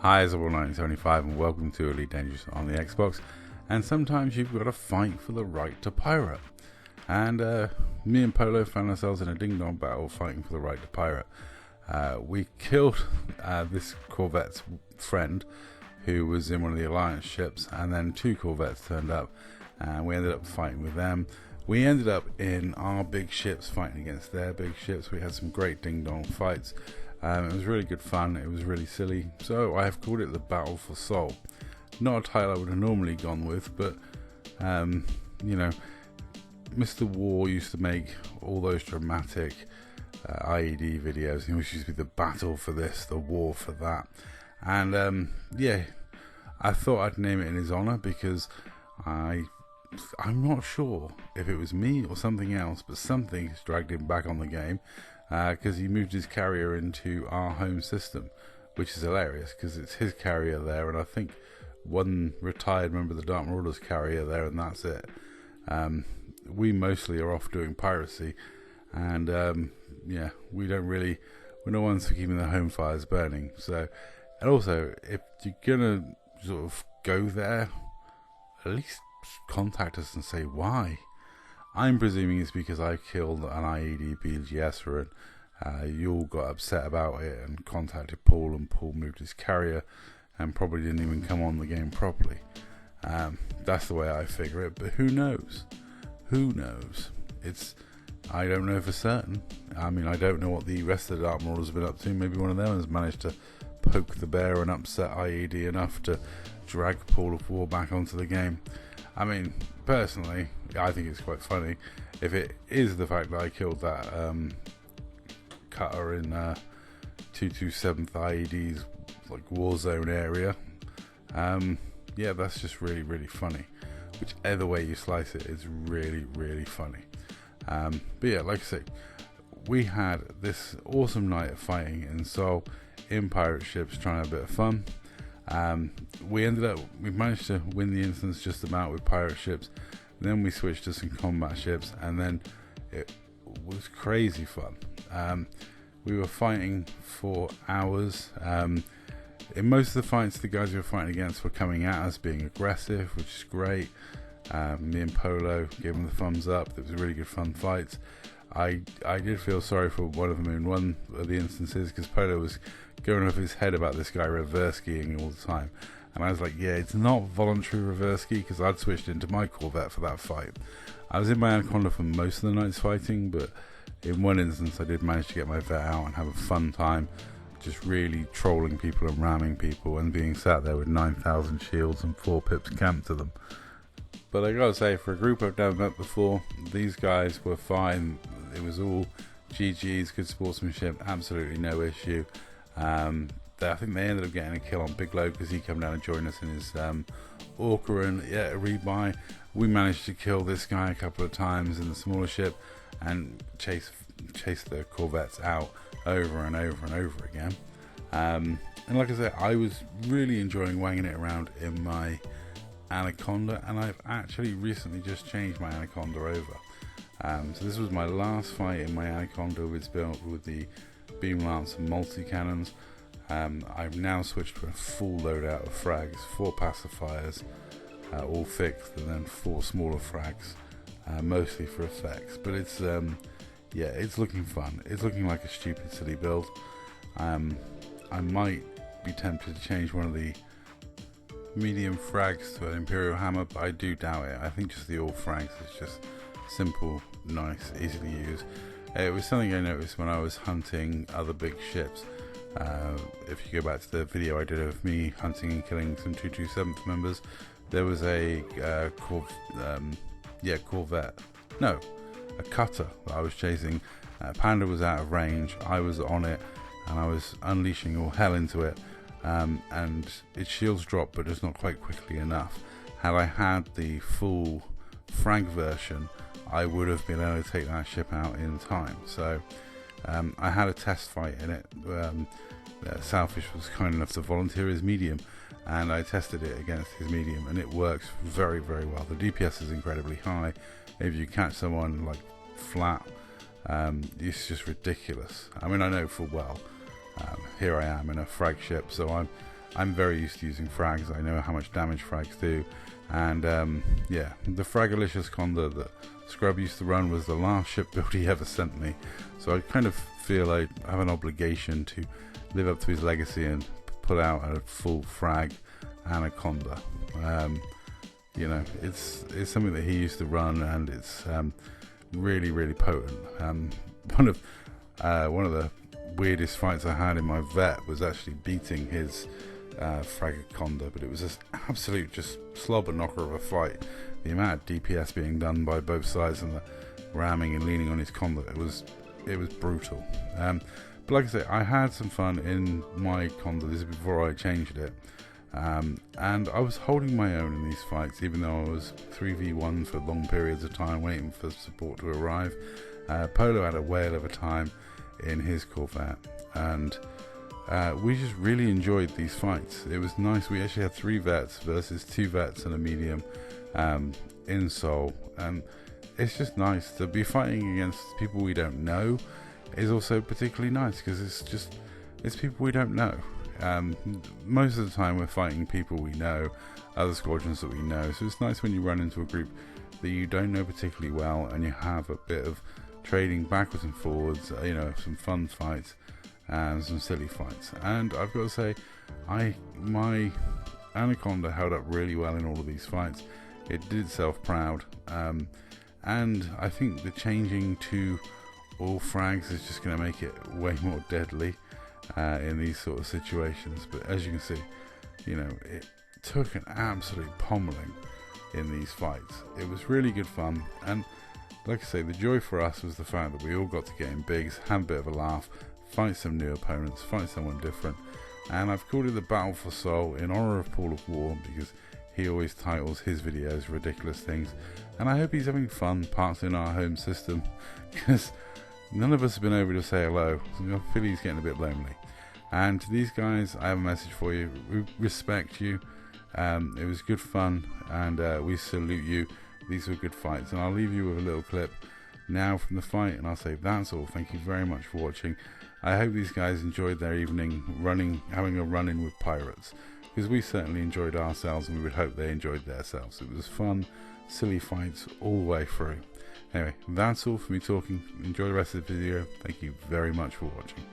Hi, it's 1975 and welcome to Elite Dangerous on the Xbox. And sometimes you've got to fight for the right to pirate. And me and Polo found ourselves in a ding-dong battle fighting for the right to pirate. We killed this Corvette's friend who was in one of the Alliance ships, and then two Corvettes turned up and we ended up fighting with them. We ended up in our big ships fighting against their big ships. We had some great ding-dong fights. It was really good fun. It was really silly. So I have called it the Battle for Seoul. Not a title I would have normally gone with, but you know, Mr. War used to make all those dramatic IED videos. It used to be the battle for this, the war for that. And yeah, I thought I'd name it in his honor because I'm not sure if it was me or something else, but something has dragged him back on the game. Because he moved his carrier into our home system, which is hilarious because it's his carrier there, and I think one retired member of the Dark Marauders carrier there, and that's it. We mostly are off doing piracy, and yeah, we're no ones for keeping the home fires burning. So, and also, if you're gonna sort of go there, at least contact us and say why. I'm presuming it's because I killed an IED BGS and you all got upset about it and contacted Paul, and Paul moved his carrier and probably didn't even come on the game properly. That's the way I figure it, but who knows? Who knows? I don't know for certain. I mean, I don't know what the rest of the Dark Marauders have been up to. Maybe one of them has managed to poke the bear and upset IED enough to drag Polo of War back onto the game. I mean, personally, I think it's quite funny. If it is the fact that I killed that cutter in 227th IED's like war zone area, yeah, that's just really, really funny. Whichever way you slice it, it's really, really funny. But yeah, like I say, we had this awesome night of fighting in Seoul in pirate ships, trying to have a bit of fun. We managed to win the instance just about with pirate ships. Then we switched to some combat ships, and then it was crazy fun. We were fighting for hours. In most of the fights, the guys we were fighting against were coming at us, being aggressive, which is great. Me and Polo gave them the thumbs up. It was really good fun fights. I did feel sorry for one of them in one of the instances because Polo was going off his head about this guy reverse skiing all the time, and I was like, yeah, it's not voluntary reverse ski, because I'd switched into my Corvette for that fight. I was in my Anaconda for most of the night's fighting, but in one instance I did manage to get my vet out and have a fun time, just really trolling people and ramming people and being sat there with 9,000 shields and 4 pips camped to them. But I gotta say, for a group I've never met before, these guys were fine. It was all GG's, good sportsmanship, absolutely no issue. I think they ended up getting a kill on Big Low because he came down and joined us in his Orca, and yeah, a rebuy. We managed to kill this guy a couple of times in the smaller ship and chase the Corvettes out over and over and over again. And like I said, I was really enjoying wanging it around in my Anaconda, and I've actually recently just changed my Anaconda over. So this was my last fight in my Anaconda. It's built with the Beam Lance and multi-cannons. I've now switched to a full loadout of frags, 4 pacifiers, all fixed, and then 4 smaller frags, mostly for effects. But it's yeah, it's looking fun. It's looking like a stupid, silly build. I might be tempted to change one of the medium frags to an Imperial Hammer, but I do doubt it. I think just the all frags is just simple, nice, easy to use. It was something I noticed when I was hunting other big ships. If you go back to the video I did of me hunting and killing some 227th members, there was a cutter that I was chasing. Panda was out of range, I was on it, and I was unleashing all hell into it, and its shields dropped, but just not quite quickly enough. Had I had the full frag version, I would have been able to take that ship out in time. So I had a test fight in it. Selfish was kind enough to volunteer his medium, and I tested it against his medium, and it works very, very well. The DPS is incredibly high. If you catch someone like flat, it's just ridiculous. I mean, I know full well. Here I am in a frag ship, so I'm very used to using frags. I know how much damage frags do, and yeah, the Fragalicious Conda that Scrub used to run was the last ship build he ever sent me, so I kind of feel I have an obligation to live up to his legacy and put out a full frag Anaconda. You know, it's something that he used to run, and it's really, really potent. One of the weirdest fights I had in my vet was actually beating his Fragaconda, but it was just absolute just slobber knocker of a fight. The amount of DPS being done by both sides and the ramming and leaning on his Conda, it was brutal. But like I say, I had some fun in my Conda. This is before I changed it. And I was holding my own in these fights, even though I was 3v1 for long periods of time waiting for support to arrive. Polo had a whale of a time in his Corvette, and we just really enjoyed these fights. It was nice. We actually had 3 vets versus 2 vets and a medium in Seoul, and it's just nice to be fighting against people we don't know. Is also particularly nice because it's people we don't know. Most of the time we're fighting people we know, other squadrons that we know, so it's nice when you run into a group that you don't know particularly well and you have a bit of trading backwards and forwards, you know, some fun fights and some silly fights. And I've got to say, my Anaconda held up really well in all of these fights. It did itself proud, and I think the changing to all frags is just going to make it way more deadly in these sort of situations. But as you can see, you know, it took an absolute pommeling in these fights. It was really good fun, and like I say, the joy for us was the fact that we all got to get in bigs, have a bit of a laugh, fight some new opponents, fight someone different. And I've called it the Battle for Seoul in honor of Paul of War, because he always titles his videos ridiculous things, and I hope he's having fun parts in our home system, because none of us have been over to say hello, so I feel he's getting a bit lonely. And to these guys, I have a message for you. We respect you. It was good fun, and we salute you. These were good fights, and I'll leave you with a little clip now from the fight, and I'll say that's all. Thank you very much for watching. I hope these guys enjoyed their evening having a run-in with pirates, because we certainly enjoyed ourselves, and we would hope they enjoyed themselves. It was fun, silly fights all the way through. Anyway, that's all for me talking. Enjoy the rest of the video. Thank you very much for watching.